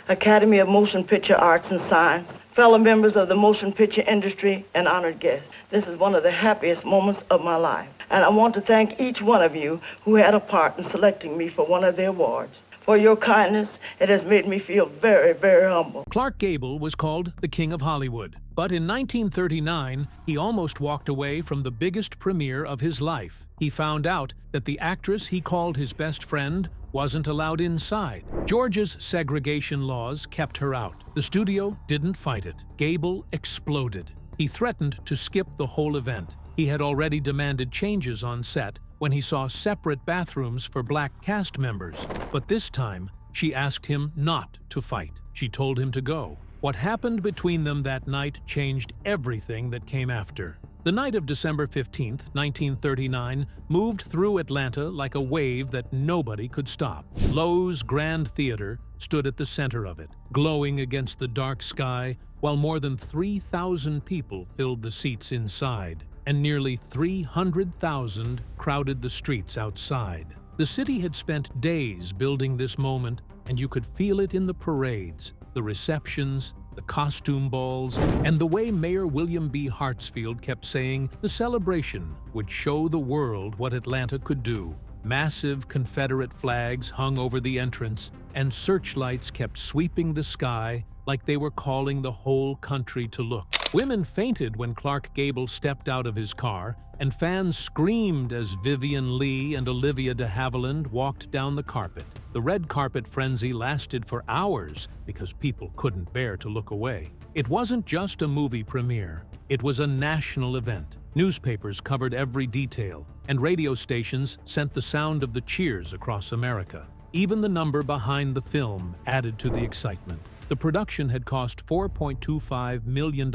Academy of Motion Picture Arts and Science, fellow members of the motion picture industry, and honored guests. This is one of the happiest moments of my life, and I want to thank each one of you who had a part in selecting me for one of the awards. For your kindness, it has made me feel very, very humble. Clark Gable was called the King of Hollywood, but in 1939, he almost walked away from the biggest premiere of his life. He found out that the actress he called his best friend wasn't allowed inside. Georgia's segregation laws kept her out. The studio didn't fight it. Gable exploded. He threatened to skip the whole event. He had already demanded changes on set when he saw separate bathrooms for black cast members. But this time, she asked him not to fight. She told him to go. What happened between them that night changed everything that came after. The night of December 15, 1939, moved through Atlanta like a wave that nobody could stop. Lowe's Grand Theater stood at the center of it, glowing against the dark sky, while more than 3,000 people filled the seats inside, and nearly 300,000 crowded the streets outside. The city had spent days building this moment, and you could feel it in the parades, the receptions, the costume balls, and the way Mayor William B. Hartsfield kept saying the celebration would show the world what Atlanta could do. Massive Confederate flags hung over the entrance, and searchlights kept sweeping the sky like they were calling the whole country to look. Women fainted when Clark Gable stepped out of his car, and fans screamed as Vivien Leigh and Olivia de Havilland walked down the carpet. The red carpet frenzy lasted for hours because people couldn't bear to look away. It wasn't just a movie premiere, it was a national event. Newspapers covered every detail, and radio stations sent the sound of the cheers across America. Even the number behind the film added to the excitement. The production had cost $4.25 million,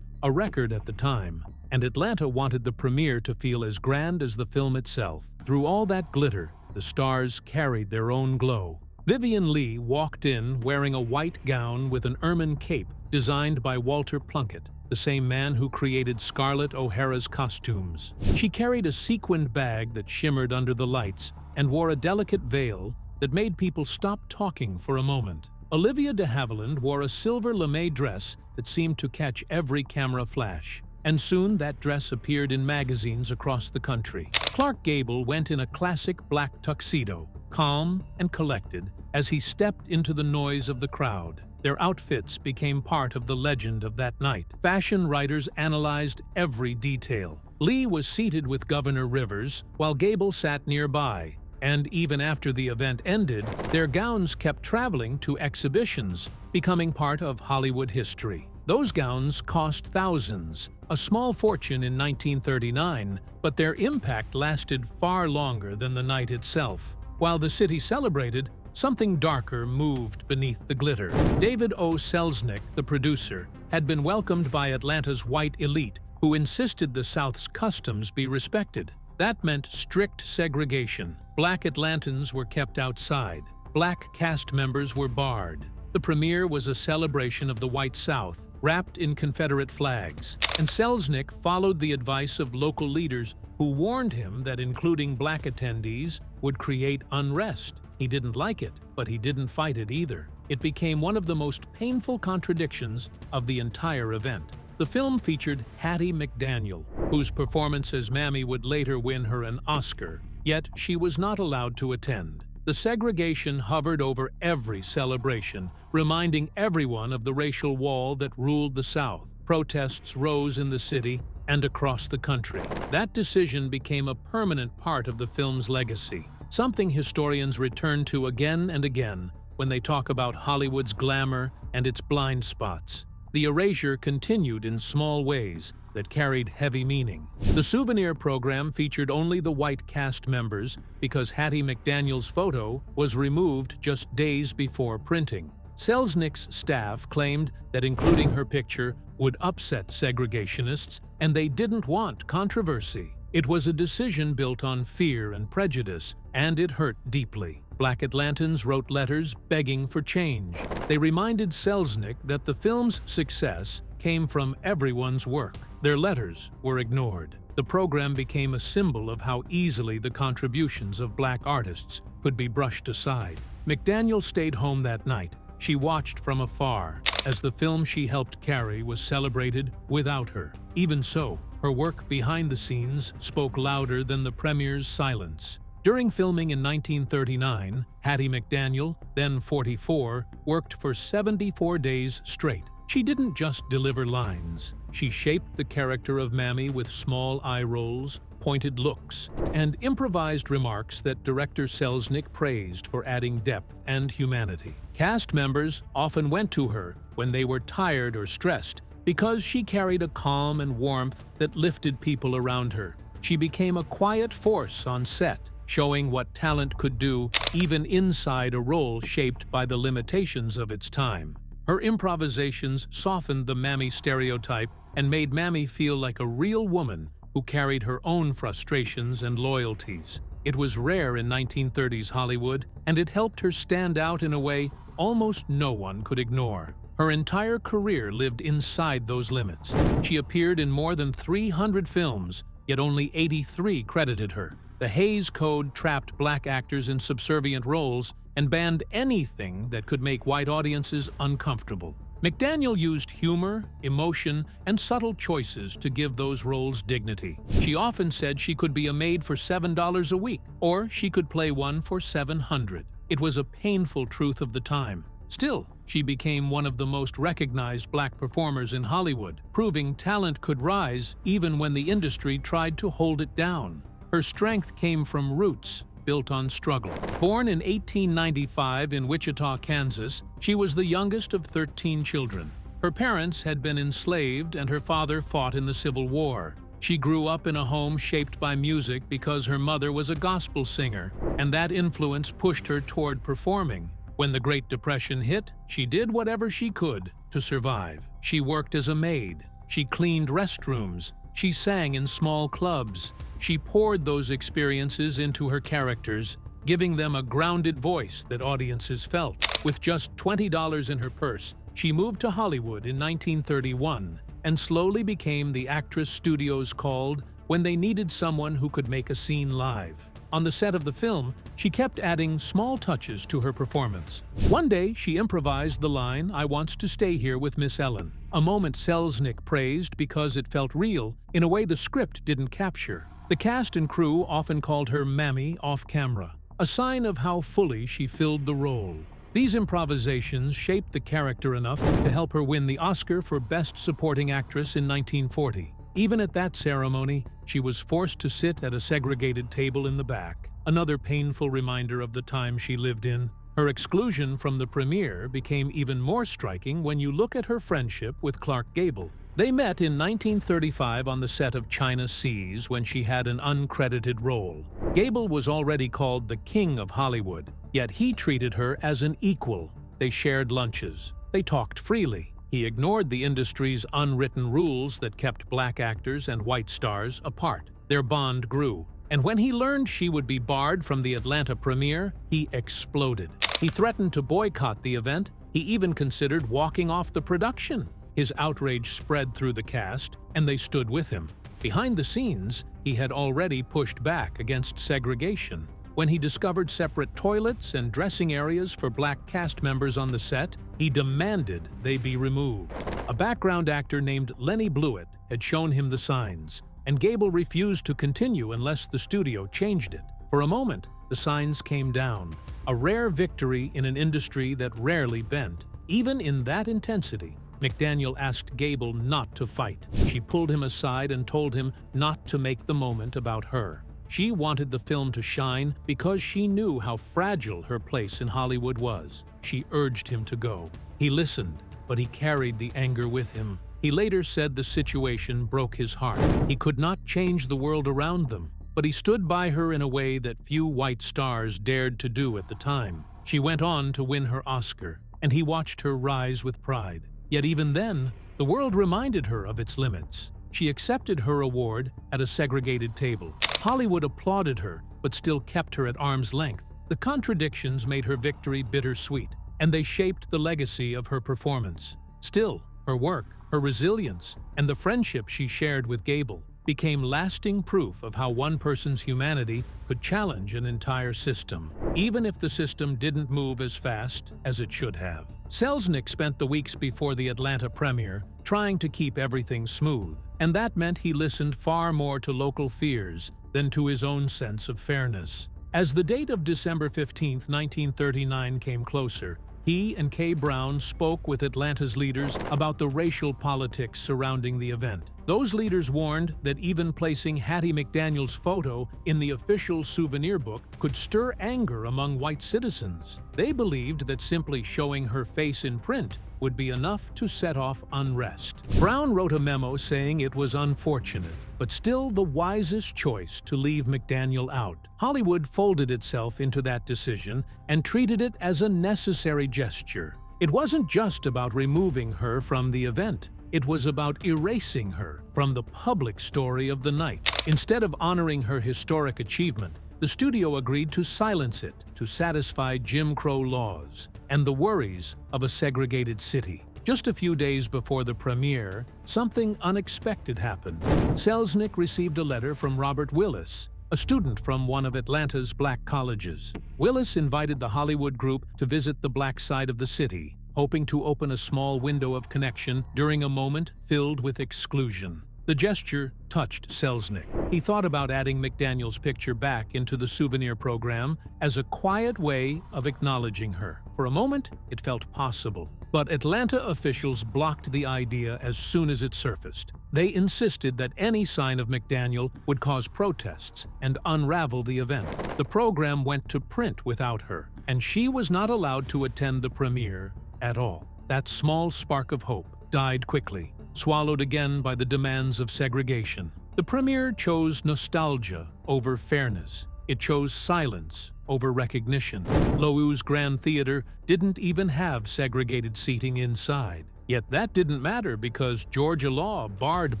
a record at the time, and Atlanta wanted the premiere to feel as grand as the film itself. Through all that glitter, the stars carried their own glow. Vivien Leigh walked in wearing a white gown with an ermine cape designed by Walter Plunkett, the same man who created Scarlett O'Hara's costumes. She carried a sequined bag that shimmered under the lights and wore a delicate veil that made people stop talking for a moment. Olivia de Havilland wore a silver lame dress that seemed to catch every camera flash, and soon that dress appeared in magazines across the country. Clark Gable went in a classic black tuxedo, calm and collected, as he stepped into the noise of the crowd. Their outfits became part of the legend of that night. Fashion writers analyzed every detail. Leigh was seated with Governor Rivers, while Gable sat nearby. And even after the event ended, their gowns kept traveling to exhibitions, becoming part of Hollywood history. Those gowns cost thousands, a small fortune in 1939, but their impact lasted far longer than the night itself. While the city celebrated, something darker moved beneath the glitter. David O. Selznick, the producer, had been welcomed by Atlanta's white elite, who insisted the South's customs be respected. That meant strict segregation. Black Atlantans were kept outside. Black cast members were barred. The premiere was a celebration of the White South, wrapped in Confederate flags. And Selznick followed the advice of local leaders who warned him that including black attendees would create unrest. He didn't like it, but he didn't fight it either. It became one of the most painful contradictions of the entire event. The film featured Hattie McDaniel, whose performance as Mammy would later win her an Oscar, yet she was not allowed to attend. The segregation hovered over every celebration, reminding everyone of the racial wall that ruled the South. Protests rose in the city and across the country. That decision became a permanent part of the film's legacy, something historians return to again and again when they talk about Hollywood's glamour and its blind spots. The erasure continued in small ways that carried heavy meaning. The souvenir program featured only the white cast members because Hattie McDaniel's photo was removed just days before printing. Selznick's staff claimed that including her picture would upset segregationists, and they didn't want controversy. It was a decision built on fear and prejudice, and it hurt deeply. Black Atlantans wrote letters begging for change. They reminded Selznick that the film's success came from everyone's work. Their letters were ignored. The program became a symbol of how easily the contributions of black artists could be brushed aside. McDaniel stayed home that night, she watched from afar as the film she helped carry was celebrated without her. Even so, her work behind the scenes spoke louder than the premiere's silence. During filming in 1939, Hattie McDaniel, then 44, worked for 74 days straight. She didn't just deliver lines. She shaped the character of Mammy with small eye rolls, pointed looks, and improvised remarks that director Selznick praised for adding depth and humanity. Cast members often went to her when they were tired or stressed because she carried a calm and warmth that lifted people around her. She became a quiet force on set, showing what talent could do even inside a role shaped by the limitations of its time. Her improvisations softened the Mammy stereotype and made Mammy feel like a real woman who carried her own frustrations and loyalties. It was rare in 1930s Hollywood, and it helped her stand out in a way almost no one could ignore. Her entire career lived inside those limits. She appeared in more than 300 films, yet only 83 credited her. The Hays Code trapped black actors in subservient roles and banned anything that could make white audiences uncomfortable. McDaniel used humor, emotion, and subtle choices to give those roles dignity. She often said she could be a maid for $7 a week, or she could play one for $700. It was a painful truth of the time. Still, she became one of the most recognized black performers in Hollywood, proving talent could rise even when the industry tried to hold it down. Her strength came from roots built on struggle. Born in 1895 in Wichita, Kansas, she was the youngest of 13 children. Her parents had been enslaved and her father fought in the Civil War. She grew up in a home shaped by music because her mother was a gospel singer, and that influence pushed her toward performing. When the Great Depression hit, she did whatever she could to survive. She worked as a maid. She cleaned restrooms. She sang in small clubs. She poured those experiences into her characters, giving them a grounded voice that audiences felt. With just $20 in her purse, she moved to Hollywood in 1931 and slowly became the actress studios called when they needed someone who could make a scene live. On the set of the film, she kept adding small touches to her performance. One day, she improvised the line, "I wants to stay here with Miss Ellen," a moment Selznick praised because it felt real in a way the script didn't capture. The cast and crew often called her Mammy off-camera, a sign of how fully she filled the role. These improvisations shaped the character enough to help her win the Oscar for Best Supporting Actress in 1940. Even at that ceremony, she was forced to sit at a segregated table in the back, another painful reminder of the time she lived in. Her exclusion from the premiere became even more striking when you look at her friendship with Clark Gable. They met in 1935 on the set of China Seas when she had an uncredited role. Gable was already called the King of Hollywood, yet he treated her as an equal. They shared lunches. They talked freely. He ignored the industry's unwritten rules that kept black actors and white stars apart. Their bond grew, and when he learned she would be barred from the Atlanta premiere, he exploded. He threatened to boycott the event. He even considered walking off the production. His outrage spread through the cast, and they stood with him. Behind the scenes, he had already pushed back against segregation. When he discovered separate toilets and dressing areas for black cast members on the set, he demanded they be removed. A background actor named Lenny Blewett had shown him the signs, and Gable refused to continue unless the studio changed it. For a moment, the signs came down, a rare victory in an industry that rarely bent. Even in that intensity, McDaniel asked Gable not to fight. She pulled him aside and told him not to make the moment about her. She wanted the film to shine because she knew how fragile her place in Hollywood was. She urged him to go. He listened, but he carried the anger with him. He later said the situation broke his heart. He could not change the world around them, but he stood by her in a way that few white stars dared to do at the time. She went on to win her Oscar, and he watched her rise with pride. Yet even then, the world reminded her of its limits. She accepted her award at a segregated table. Hollywood applauded her, but still kept her at arm's length. The contradictions made her victory bittersweet, and they shaped the legacy of her performance. Still, her work, her resilience, and the friendship she shared with Gable became lasting proof of how one person's humanity could challenge an entire system, even if the system didn't move as fast as it should have. Selznick spent the weeks before the Atlanta premiere trying to keep everything smooth, and that meant he listened far more to local fears than to his own sense of fairness. As the date of December 15, 1939 came closer, he and Kay Brown spoke with Atlanta's leaders about the racial politics surrounding the event. Those leaders warned that even placing Hattie McDaniel's photo in the official souvenir book could stir anger among white citizens. They believed that simply showing her face in print would be enough to set off unrest. Brown wrote a memo saying it was unfortunate, but still the wisest choice to leave McDaniel out. Hollywood folded itself into that decision and treated it as a necessary gesture. It wasn't just about removing her from the event. It was about erasing her from the public story of the night. Instead of honoring her historic achievement, the studio agreed to silence it to satisfy Jim Crow laws and the worries of a segregated city. Just a few days before the premiere, something unexpected happened. Selznick received a letter from Robert Willis, a student from one of Atlanta's black colleges. Willis invited the Hollywood group to visit the black side of the city, hoping to open a small window of connection during a moment filled with exclusion. The gesture touched Selznick. He thought about adding McDaniel's picture back into the souvenir program as a quiet way of acknowledging her. For a moment, it felt possible. But Atlanta officials blocked the idea as soon as it surfaced. They insisted that any sign of McDaniel would cause protests and unravel the event. The program went to print without her, and she was not allowed to attend the premiere at all. That small spark of hope died quickly, swallowed again by the demands of segregation. The premiere chose nostalgia over fairness. It chose silence over recognition. Loew's Grand Theater didn't even have segregated seating inside. Yet that didn't matter because Georgia law barred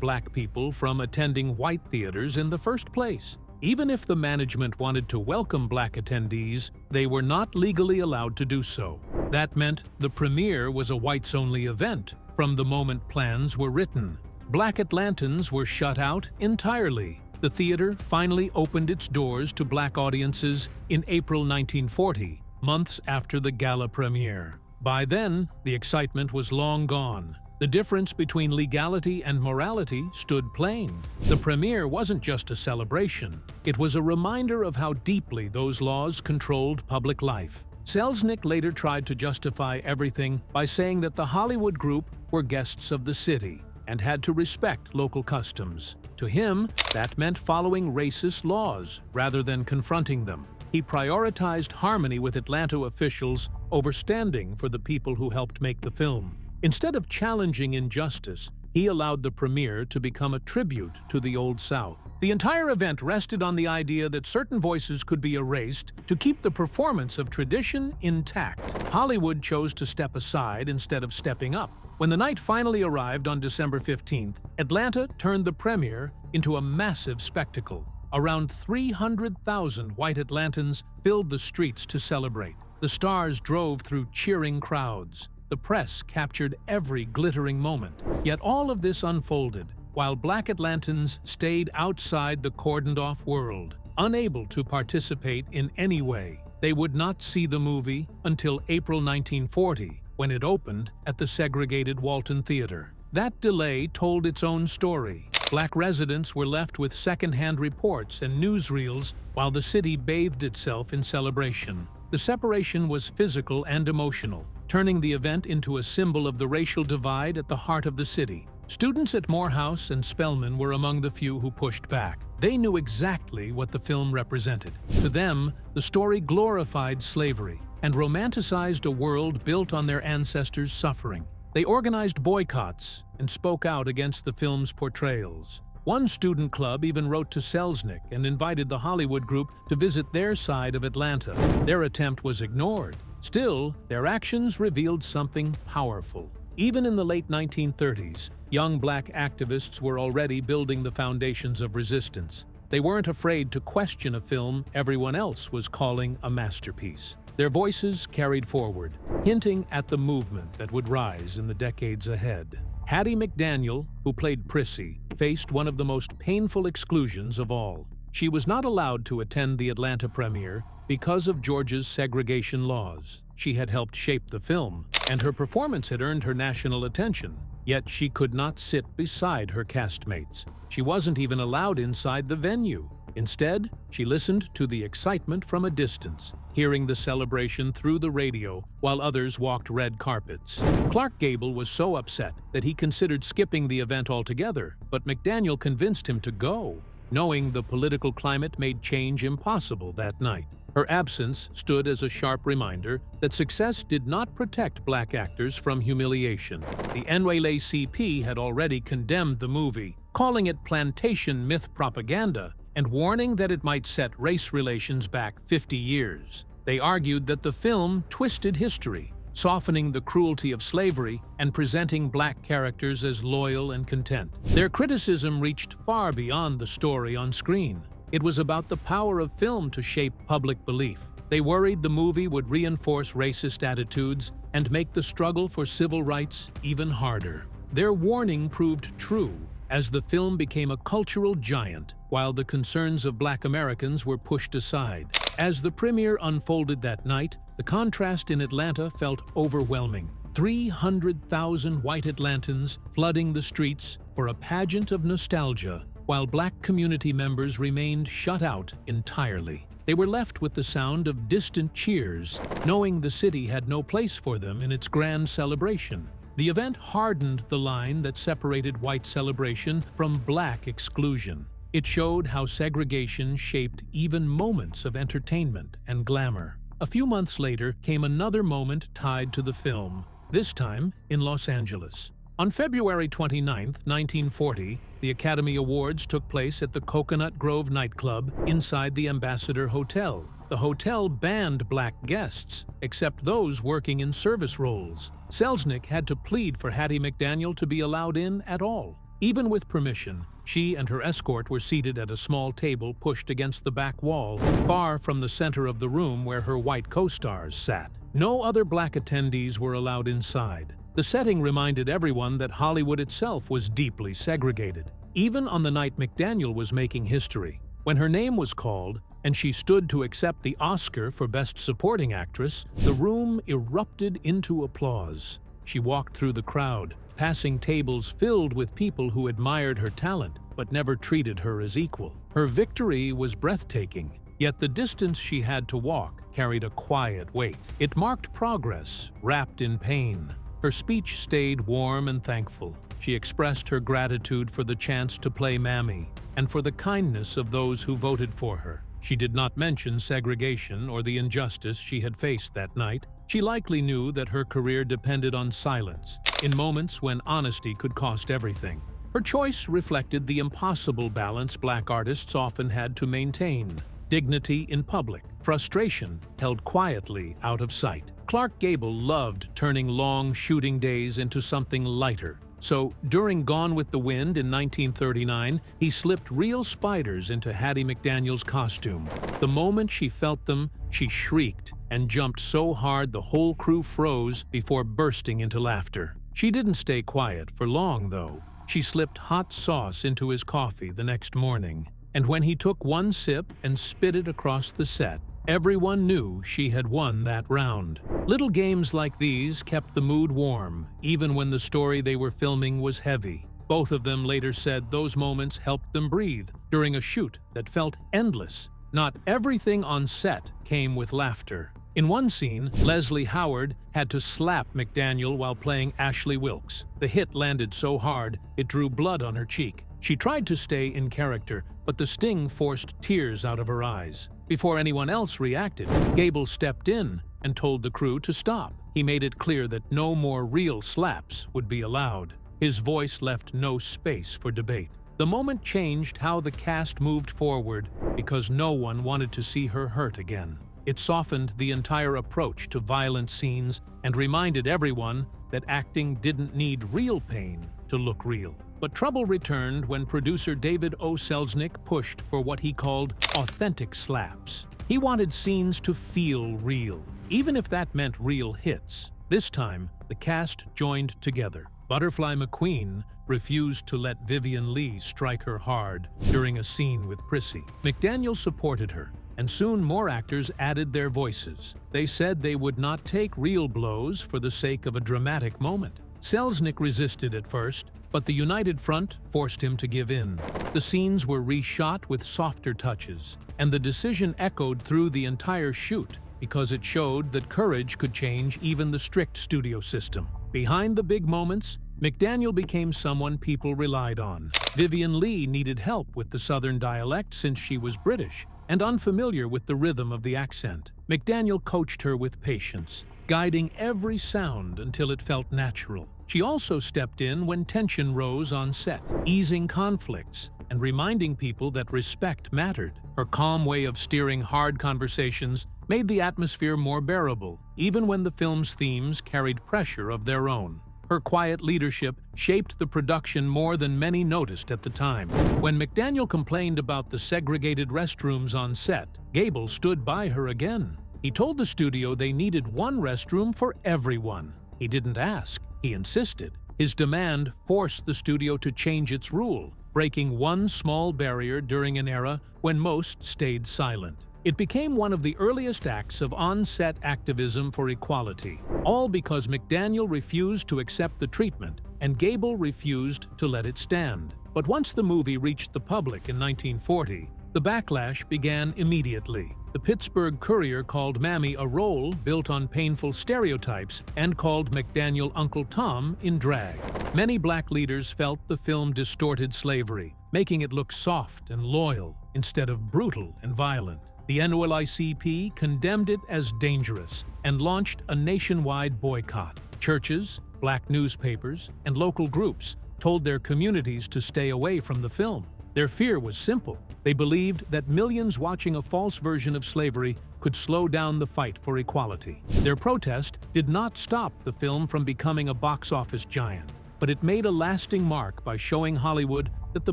black people from attending white theaters in the first place. Even if the management wanted to welcome black attendees, they were not legally allowed to do so. That meant the premiere was a whites-only event from the moment plans were written. Black Atlantans were shut out entirely. The theater finally opened its doors to black audiences in April 1940, months after the gala premiere. By then, the excitement was long gone. The difference between legality and morality stood plain. The premiere wasn't just a celebration. It was a reminder of how deeply those laws controlled public life. Selznick later tried to justify everything by saying that the Hollywood group were guests of the city and had to respect local customs. To him, that meant following racist laws rather than confronting them. He prioritized harmony with Atlanta officials over standing for the people who helped make the film. Instead of challenging injustice, he allowed the premiere to become a tribute to the Old South. The entire event rested on the idea that certain voices could be erased to keep the performance of tradition intact. Hollywood chose to step aside instead of stepping up. When the night finally arrived on December 15th, Atlanta turned the premiere into a massive spectacle. Around 300,000 white Atlantans filled the streets to celebrate. The stars drove through cheering crowds. The press captured every glittering moment. Yet all of this unfolded while black Atlantans stayed outside the cordoned-off world, unable to participate in any way. They would not see the movie until April 1940, when it opened at the segregated Walton Theater. That delay told its own story. Black residents were left with second-hand reports and newsreels while the city bathed itself in celebration. The separation was physical and emotional, turning the event into a symbol of the racial divide at the heart of the city. Students at Morehouse and Spelman were among the few who pushed back. They knew exactly what the film represented. To them, the story glorified slavery and romanticized a world built on their ancestors' suffering. They organized boycotts and spoke out against the film's portrayals. One student club even wrote to Selznick and invited the Hollywood group to visit their side of Atlanta. Their attempt was ignored. Still, their actions revealed something powerful. Even in the late 1930s, young black activists were already building the foundations of resistance. They weren't afraid to question a film everyone else was calling a masterpiece. Their voices carried forward, hinting at the movement that would rise in the decades ahead. Hattie McDaniel, who played Prissy, faced one of the most painful exclusions of all. She was not allowed to attend the Atlanta premiere because of Georgia's segregation laws. She had helped shape the film, and her performance had earned her national attention. Yet she could not sit beside her castmates. She wasn't even allowed inside the venue. Instead, she listened to the excitement from a distance, hearing the celebration through the radio while others walked red carpets. Clark Gable was so upset that he considered skipping the event altogether, but McDaniel convinced him to go, knowing the political climate made change impossible that night. Her absence stood as a sharp reminder that success did not protect black actors from humiliation. The NAACP had already condemned the movie, calling it plantation myth propaganda and warning that it might set race relations back 50 years. They argued that the film twisted history, softening the cruelty of slavery and presenting black characters as loyal and content. Their criticism reached far beyond the story on screen. It was about the power of film to shape public belief. They worried the movie would reinforce racist attitudes and make the struggle for civil rights even harder. Their warning proved true, as the film became a cultural giant while the concerns of black Americans were pushed aside. As the premiere unfolded that night, the contrast in Atlanta felt overwhelming. 300,000 white Atlantans flooding the streets for a pageant of nostalgia, while black community members remained shut out entirely. They were left with the sound of distant cheers, knowing the city had no place for them in its grand celebration. The event hardened the line that separated white celebration from black exclusion. It showed how segregation shaped even moments of entertainment and glamour. A few months later came another moment tied to the film, this time in Los Angeles. On February 29, 1940, the Academy Awards took place at the Coconut Grove nightclub inside the Ambassador Hotel. The hotel banned black guests, except those working in service roles. Selznick had to plead for Hattie McDaniel to be allowed in at all. Even with permission, she and her escort were seated at a small table pushed against the back wall, far from the center of the room where her white co-stars sat. No other black attendees were allowed inside. The setting reminded everyone that Hollywood itself was deeply segregated. Even on the night McDaniel was making history, when her name was called and she stood to accept the Oscar for Best Supporting Actress, the room erupted into applause. She walked through the crowd, passing tables filled with people who admired her talent but never treated her as equal. Her victory was breathtaking, yet the distance she had to walk carried a quiet weight. It marked progress, wrapped in pain. Her speech stayed warm and thankful. She expressed her gratitude for the chance to play Mammy and for the kindness of those who voted for her. She did not mention segregation or the injustice she had faced that night. She likely knew that her career depended on silence, in moments when honesty could cost everything. Her choice reflected the impossible balance black artists often had to maintain: dignity in public, frustration held quietly out of sight. Clark Gable loved turning long shooting days into something lighter. So, during Gone with the Wind in 1939, he slipped real spiders into Hattie McDaniel's costume. The moment she felt them, she shrieked and jumped so hard the whole crew froze before bursting into laughter. She didn't stay quiet for long, though. She slipped hot sauce into his coffee the next morning, and when he took one sip and spit it across the set, everyone knew she had won that round. Little games like these kept the mood warm, even when the story they were filming was heavy. Both of them later said those moments helped them breathe during a shoot that felt endless. Not everything on set came with laughter. In one scene, Leslie Howard had to slap McDaniel while playing Ashley Wilkes. The hit landed so hard, it drew blood on her cheek. She tried to stay in character, but the sting forced tears out of her eyes. Before anyone else reacted, Gable stepped in and told the crew to stop. He made it clear that no more real slaps would be allowed. His voice left no space for debate. The moment changed how the cast moved forward because no one wanted to see her hurt again. It softened the entire approach to violent scenes and reminded everyone that acting didn't need real pain to look real. But trouble returned when producer David O. Selznick pushed for what he called authentic slaps. He wanted scenes to feel real, even if that meant real hits. This time, the cast joined together. Butterfly McQueen refused to let Vivien Leigh strike her hard during a scene with Prissy. McDaniel supported her, and soon more actors added their voices. They said they would not take real blows for the sake of a dramatic moment. Selznick resisted at first, but the United Front forced him to give in. The scenes were reshot with softer touches, and the decision echoed through the entire shoot because it showed that courage could change even the strict studio system. Behind the big moments, McDaniel became someone people relied on. Vivien Leigh needed help with the Southern dialect since she was British and unfamiliar with the rhythm of the accent. McDaniel coached her with patience, guiding every sound until it felt natural. She also stepped in when tension rose on set, easing conflicts and reminding people that respect mattered. Her calm way of steering hard conversations made the atmosphere more bearable, even when the film's themes carried pressure of their own. Her quiet leadership shaped the production more than many noticed at the time. When McDaniel complained about the segregated restrooms on set, Gable stood by her again. He told the studio they needed one restroom for everyone. He didn't ask, he insisted. His demand forced the studio to change its rule, breaking one small barrier during an era when most stayed silent. It became one of the earliest acts of on-set activism for equality, all because McDaniel refused to accept the treatment and Gable refused to let it stand. But once the movie reached the public in 1940, the backlash began immediately. The Pittsburgh Courier called Mammy a role built on painful stereotypes and called McDaniel Uncle Tom in drag. Many black leaders felt the film distorted slavery, making it look soft and loyal instead of brutal and violent. The NAACP condemned it as dangerous and launched a nationwide boycott. Churches, black newspapers, and local groups told their communities to stay away from the film. Their fear was simple. They believed that millions watching a false version of slavery could slow down the fight for equality. Their protest did not stop the film from becoming a box office giant, but it made a lasting mark by showing Hollywood that the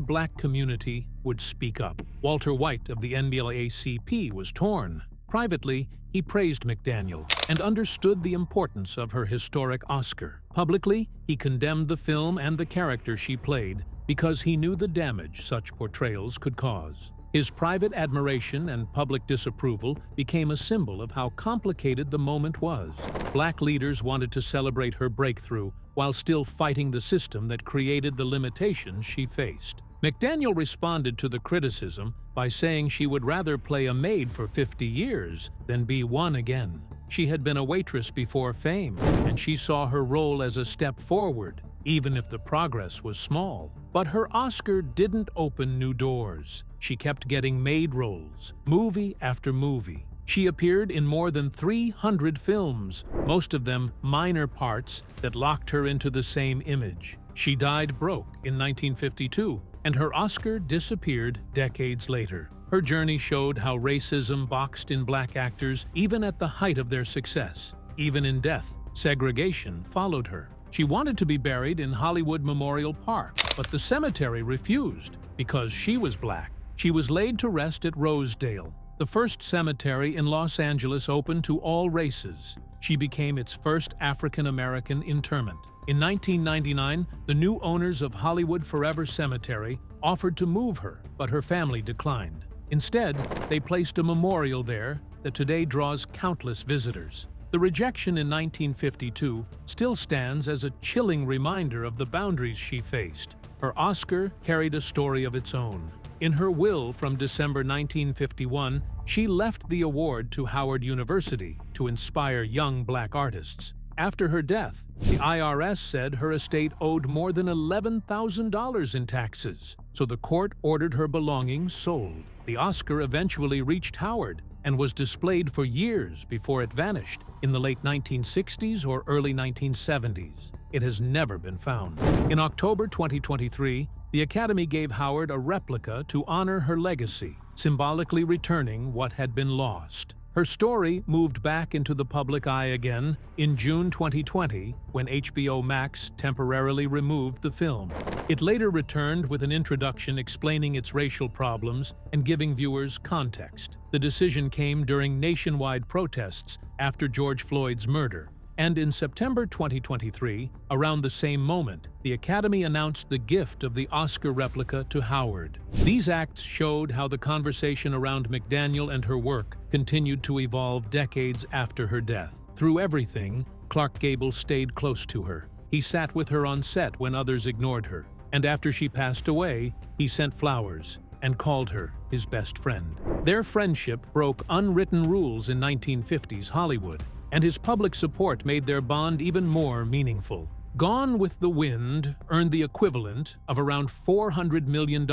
black community would speak up. Walter White of the NAACP was torn. Privately, he praised McDaniel and understood the importance of her historic Oscar. Publicly, he condemned the film and the character she played because he knew the damage such portrayals could cause. His private admiration and public disapproval became a symbol of how complicated the moment was. Black leaders wanted to celebrate her breakthrough while still fighting the system that created the limitations she faced. McDaniel responded to the criticism by saying she would rather play a maid for 50 years than be one again. She had been a waitress before fame, and she saw her role as a step forward, even if the progress was small. But her Oscar didn't open new doors. She kept getting maid roles, movie after movie. She appeared in more than 300 films, most of them minor parts that locked her into the same image. She died broke in 1952, and her Oscar disappeared decades later. Her journey showed how racism boxed in black actors even at the height of their success. Even in death, segregation followed her. She wanted to be buried in Hollywood Memorial Park, but the cemetery refused because she was black. She was laid to rest at Rosedale, the first cemetery in Los Angeles open to all races. She became its first African-American interment. In 1999, the new owners of Hollywood Forever Cemetery offered to move her, but her family declined. Instead, they placed a memorial there that today draws countless visitors. The rejection in 1952 still stands as a chilling reminder of the boundaries she faced. Her Oscar carried a story of its own. In her will from December 1951, she left the award to Howard University to inspire young black artists. After her death, the IRS said her estate owed more than $11,000 in taxes, so the court ordered her belongings sold. The Oscar eventually reached Howard and was displayed for years before it vanished in the late 1960s or early 1970s. It has never been found. In October 2023, the Academy gave Howard a replica to honor her legacy, symbolically returning what had been lost. Her story moved back into the public eye again in June 2020 when HBO Max temporarily removed the film. It later returned with an introduction explaining its racial problems and giving viewers context. The decision came during nationwide protests after George Floyd's murder. And in September 2023, around the same moment, the Academy announced the gift of the Oscar replica to Howard. These acts showed how the conversation around McDaniel and her work continued to evolve decades after her death. Through everything, Clark Gable stayed close to her. He sat with her on set when others ignored her. And after she passed away, he sent flowers and called her his best friend. Their friendship broke unwritten rules in 1950s Hollywood, and his public support made their bond even more meaningful. Gone with the Wind earned the equivalent of around $400 million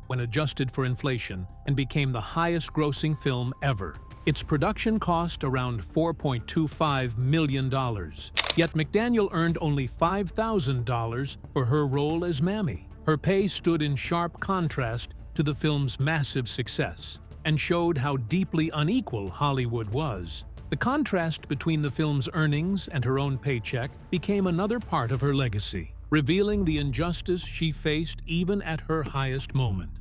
when adjusted for inflation and became the highest-grossing film ever. Its production cost around $4.25 million. Yet McDaniel earned only $5,000 for her role as Mammy. Her pay stood in sharp contrast to the film's massive success and showed how deeply unequal Hollywood was. The contrast between the film's earnings and her own paycheck became another part of her legacy, revealing the injustice she faced even at her highest moment.